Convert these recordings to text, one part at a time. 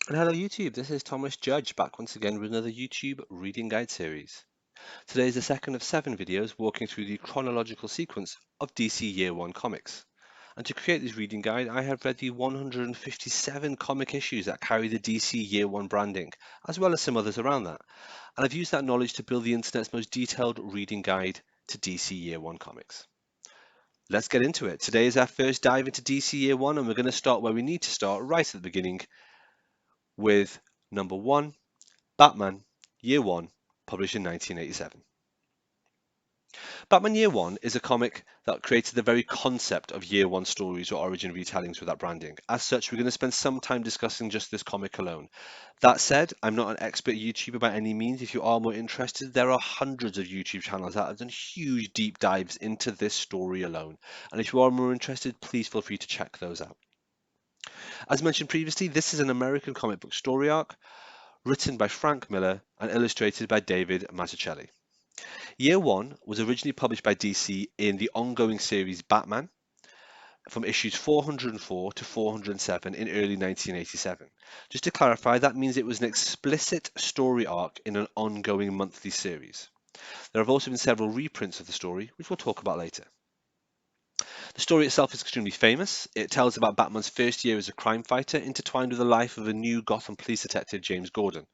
And hello YouTube, this is Thomas Judge back once again with another YouTube reading guide series. Today is the second of 7 videos walking through the chronological sequence of DC Year 1 comics. And to create this reading guide, I have read the 157 comic issues that carry the DC Year 1 branding, as well as some others around that. And I've used that knowledge to build the internet's most detailed reading guide to DC Year 1 comics. Let's get into it. Today is our first dive into DC Year 1, and we're going to start where we need to start, right at the beginning, with number 1. Batman Year 1, published in 1987. Batman Year 1 is a comic that created the very concept of Year 1 stories or origin retellings with that branding. As such, we're going to spend some time discussing just this comic alone. That said, I'm not an expert YouTuber by any means. If you are more interested, there are hundreds of YouTube channels that have done huge deep dives into this story alone. And if you are more interested, please feel free to check those out. As mentioned previously, this is an American comic book story arc written by Frank Miller and illustrated by David Mazzucchelli. Year 1 was originally published by DC in the ongoing series Batman from issues 404 to 407 in early 1987. Just to clarify, that means it was an explicit story arc in an ongoing monthly series. There have also been several reprints of the story, which we'll talk about later. The story itself is extremely famous. It tells about Batman's first year as a crime fighter intertwined with the life of a new Gotham police detective, James Gordon,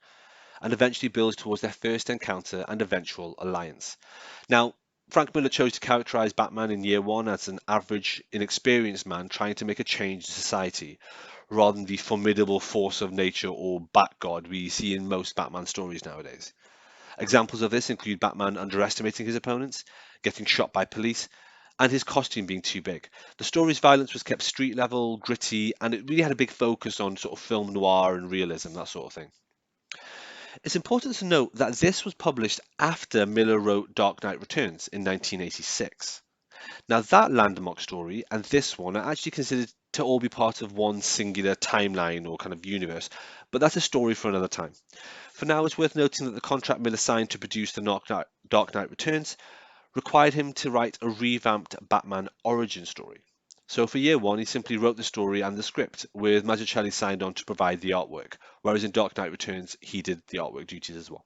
and eventually builds towards their first encounter and eventual alliance. Now, Frank Miller chose to characterize Batman in Year 1 as an average, inexperienced man trying to make a change in society, rather than the formidable force of nature or Bat-God we see in most Batman stories nowadays. Examples of this include Batman underestimating his opponents, getting shot by police, and his costume being too big. The story's violence was kept street level, gritty, and it really had a big focus on sort of film noir and realism, that sort of thing. It's important to note that this was published after Miller wrote Dark Knight Returns in 1986. Now, that landmark story and this one are actually considered to all be part of one singular timeline or kind of universe, but that's a story for another time. For now, it's worth noting that the contract Miller signed to produce the Dark Knight Returns required him to write a revamped Batman origin story. So for Year 1, he simply wrote the story and the script, with Mazzucchelli signed on to provide the artwork, whereas in Dark Knight Returns, he did the artwork duties as well.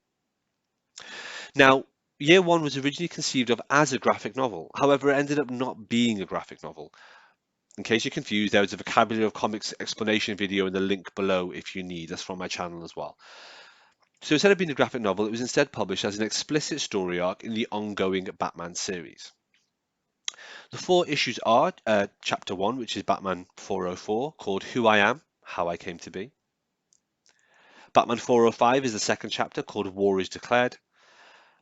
Now, Year 1 was originally conceived of as a graphic novel, however, it ended up not being a graphic novel. In case you're confused, there is a vocabulary of comics explanation video in the link below if you need. That's from my channel as well. So instead of being a graphic novel, it was instead published as an explicit story arc in the ongoing Batman series. The 4 issues are Chapter 1, which is Batman 404, called Who I Am, How I Came to Be. Batman 405 is the second chapter, called War is Declared.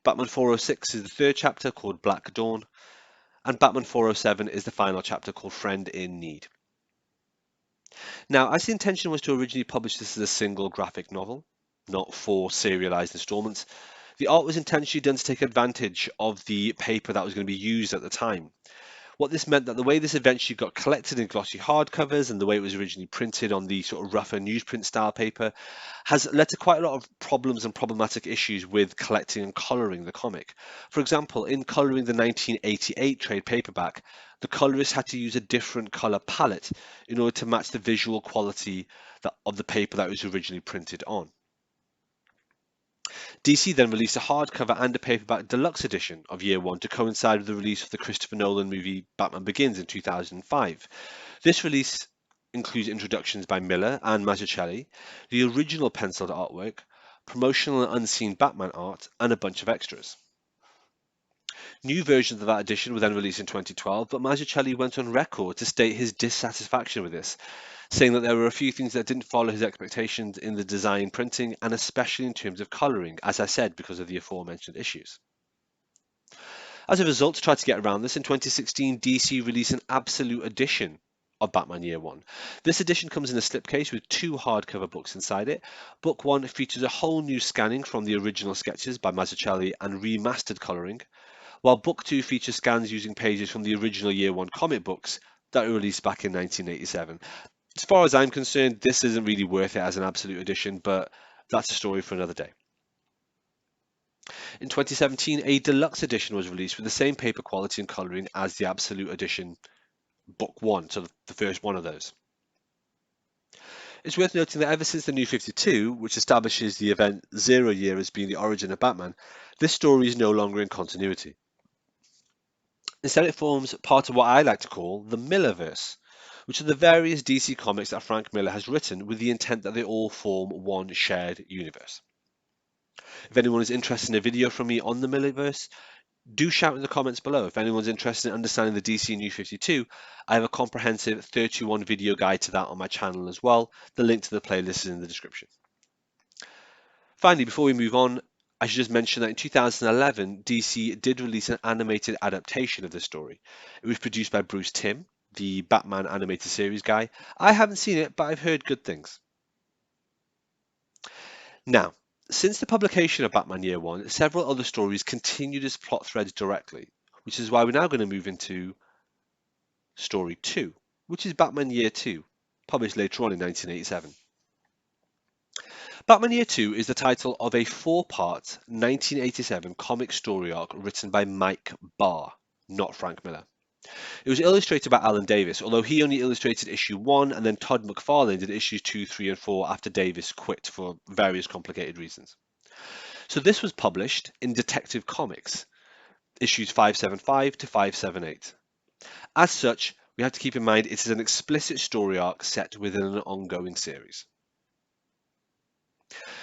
Batman 406 is the third chapter, called Black Dawn. And Batman 407 is the final chapter, called Friend in Need. Now, as the intention was to originally publish this as a single graphic novel, not 4 serialized installments, the art was intentionally done to take advantage of the paper that was going to be used at the time. What this meant that the way this eventually got collected in glossy hardcovers and the way it was originally printed on the sort of rougher newsprint style paper has led to quite a lot of problems and problematic issues with collecting and colouring the comic. For example, in colouring the 1988 trade paperback, the colorist had to use a different colour palette in order to match the visual quality of the paper that was originally printed on. DC then released a hardcover and a paperback deluxe edition of Year 1 to coincide with the release of the Christopher Nolan movie Batman Begins in 2005. This release includes introductions by Miller and Mazzucchelli, the original penciled artwork, promotional and unseen Batman art, and a bunch of extras. New versions of that edition were then released in 2012, but Mazzucchelli went on record to state his dissatisfaction with this, saying that there were a few things that didn't follow his expectations in the design printing and especially in terms of colouring, as I said, because of the aforementioned issues. As a result, to try to get around this, in 2016 DC released an absolute edition of Batman Year 1. This edition comes in a slipcase with 2 hardcover books inside it. Book 1 features a whole new scanning from the original sketches by Mazzucchelli and remastered colouring, while Book 2 features scans using pages from the original Year 1 comic books that were released back in 1987. As far as I'm concerned, this isn't really worth it as an absolute edition, but that's a story for another day. In 2017, a deluxe edition was released with the same paper quality and colouring as the absolute edition Book 1, so the first one of those. It's worth noting that ever since the New 52, which establishes the event Zero Year as being the origin of Batman, this story is no longer in continuity. Instead, it forms part of what I like to call the Millerverse, which are the various DC comics that Frank Miller has written with the intent that they all form one shared universe. If anyone is interested in a video from me on the Millerverse, do shout in the comments below. If anyone's interested in understanding the DC New 52, I have a comprehensive 31 video guide to that on my channel as well. The link to the playlist is in the description. Finally, before we move on, I should just mention that in 2011, DC did release an animated adaptation of the story. It was produced by Bruce Timm, the Batman animated series guy. I haven't seen it, but I've heard good things. Now, since the publication of Batman Year One, several other stories continued as plot threads directly, which is why we're now going to move into Story 2, which is Batman Year 2, published later on in 1987. Batman Year 2 is the title of a four-part 1987 comic story arc written by Mike Barr, not Frank Miller. It was illustrated by Alan Davis, although he only illustrated issue 1 and then Todd McFarlane did issues 2, 3 and 4 after Davis quit for various complicated reasons. So this was published in Detective Comics, issues 575 to 578. As such, we have to keep in mind it is an explicit story arc set within an ongoing series.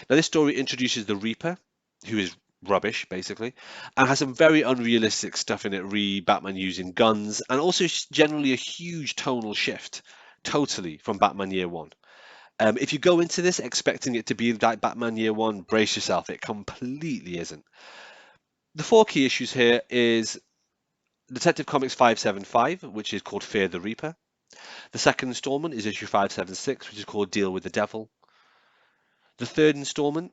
Now, this story introduces the Reaper, who is rubbish, basically, and has some very unrealistic stuff in it, Batman using guns, and also generally a huge tonal shift, totally from Batman Year 1. If you go into this expecting it to be like Batman Year 1, brace yourself, it completely isn't. The four key issues here is Detective Comics 575, which is called Fear the Reaper. The second installment is issue 576, which is called Deal with the Devil. The third installment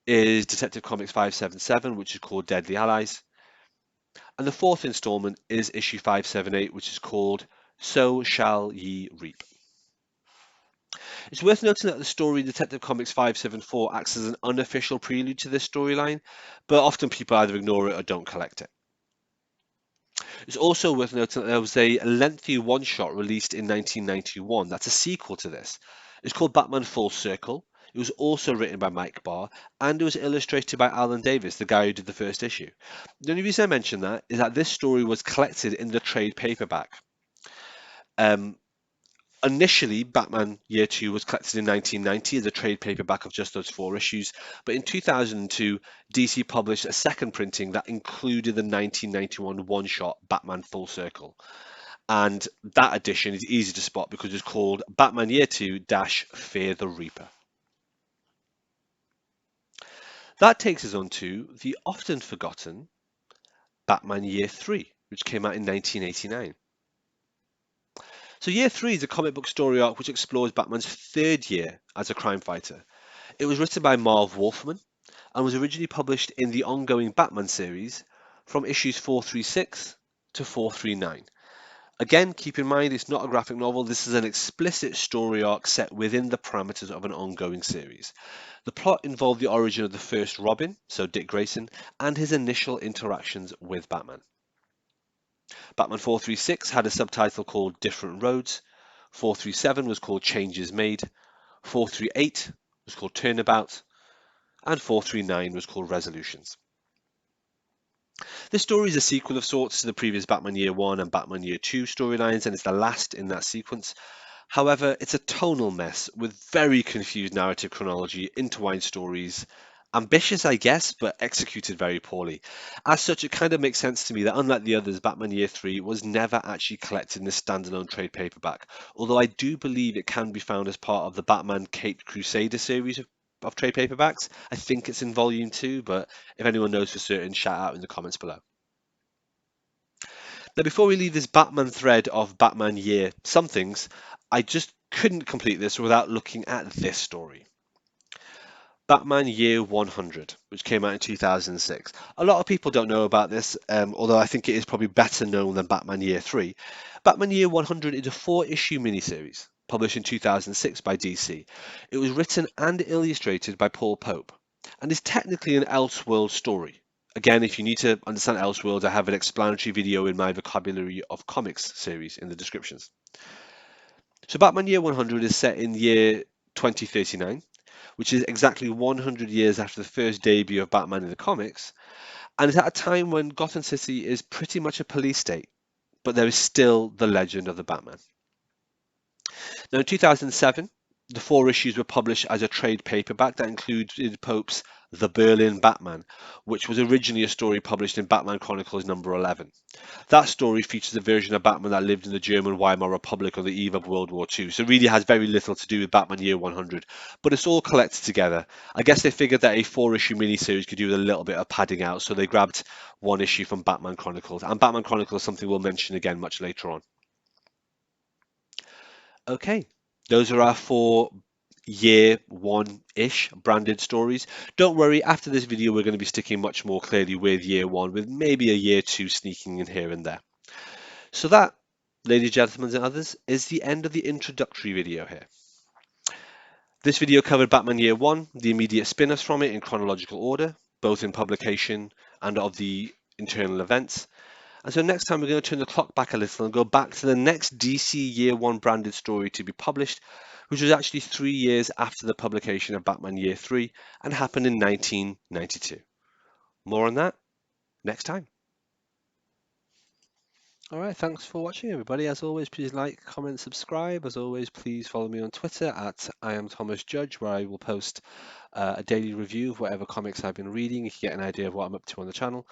is Detective Comics 577, which is called Deadly Allies. And the fourth installment is issue 578, which is called So Shall Ye Reap. It's worth noting that the story Detective Comics 574 acts as an unofficial prelude to this storyline, but often people either ignore it or don't collect it. It's also worth noting that there was a lengthy one-shot released in 1991 that's a sequel to this. It's called Batman Full Circle. It was also written by Mike Barr, and it was illustrated by Alan Davis, the guy who did the first issue. The only reason I mention that is that this story was collected in the trade paperback. Initially, Batman Year 2 was collected in 1990 as a trade paperback of just those four issues, but in 2002, DC published a second printing that included the 1991 one-shot Batman Full Circle. And that edition is easy to spot because it's called Batman Year 2 Fear the Reaper. That takes us on to the often forgotten Batman Year 3, which came out in 1989. So Year 3 is a comic book story arc which explores Batman's third year as a crime fighter. It was written by Marv Wolfman and was originally published in the ongoing Batman series from issues 436 to 439. Again, keep in mind it's not a graphic novel, this is an explicit story arc set within the parameters of an ongoing series. The plot involved the origin of the first Robin, so Dick Grayson, and his initial interactions with Batman. Batman 436 had a subtitle called Different Roads, 437 was called Changes Made, 438 was called Turnabout, and 439 was called Resolutions. This story is a sequel of sorts to the previous Batman Year 1 and Batman Year 2 storylines, and it's the last in that sequence. However, it's a tonal mess with very confused narrative chronology, intertwined stories, ambitious, I guess, but executed very poorly. As such, it kind of makes sense to me that unlike the others, Batman Year 3 was never actually collected in a standalone trade paperback, although I do believe it can be found as part of the Batman Caped Crusader series of trade paperbacks. I think it's in volume 2, but if anyone knows for certain, shout out in the comments below. Now, before we leave this Batman thread of Batman Year somethings, I just couldn't complete this without looking at this story. Batman Year 100, which came out in 2006. A lot of people don't know about this, although I think it is probably better known than Batman Year 3. Batman Year 100 is a 4-issue miniseries published in 2006 by DC. It was written and illustrated by Paul Pope and is technically an Elseworld story. Again, if you need to understand Elseworlds, I have an explanatory video in my Vocabulary of Comics series in the descriptions. So Batman Year 100 is set in year 2039, which is exactly 100 years after the first debut of Batman in the comics, and it's at a time when Gotham City is pretty much a police state, but there is still the legend of the Batman. Now, in 2007, the four issues were published as a trade paperback that included Pope's The Berlin Batman, which was originally a story published in Batman Chronicles number 11. That story features a version of Batman that lived in the German Weimar Republic on the eve of World War II, so it really has very little to do with Batman Year 100, but it's all collected together. I guess they figured that a four-issue miniseries could do with a little bit of padding out, so they grabbed one issue from Batman Chronicles, and Batman Chronicles is something we'll mention again much later on. Okay, those are our four year one-ish branded stories. Don't worry, after this video we're going to be sticking much more clearly with year one, with maybe a year two sneaking in here and there. So that, ladies, gentlemen and others, is the end of the introductory video here. This video covered Batman Year 1, the immediate spin-offs from it in chronological order, both in publication and of the internal events. And so next time we're going to turn the clock back a little and go back to the next DC Year 1 branded story to be published, which was actually 3 years after the publication of Batman Year 3 and happened in 1992. More on that next time. All right, thanks for watching, everybody. As always, please like, comment, subscribe. As always, please follow me on Twitter at @IamThomasJudge, where I will post a daily review of whatever comics I've been reading. You can get an idea of what I'm up to on the channel.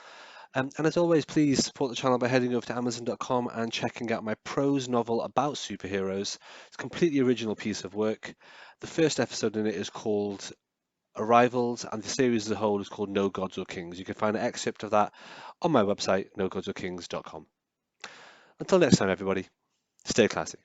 And as always, please support the channel by heading over to Amazon.com and checking out my prose novel about superheroes. It's a completely original piece of work. The first episode in it is called Arrivals, and the series as a whole is called No Gods or Kings. You can find an excerpt of that on my website, nogodsorkings.com. Until next time, everybody, stay classy.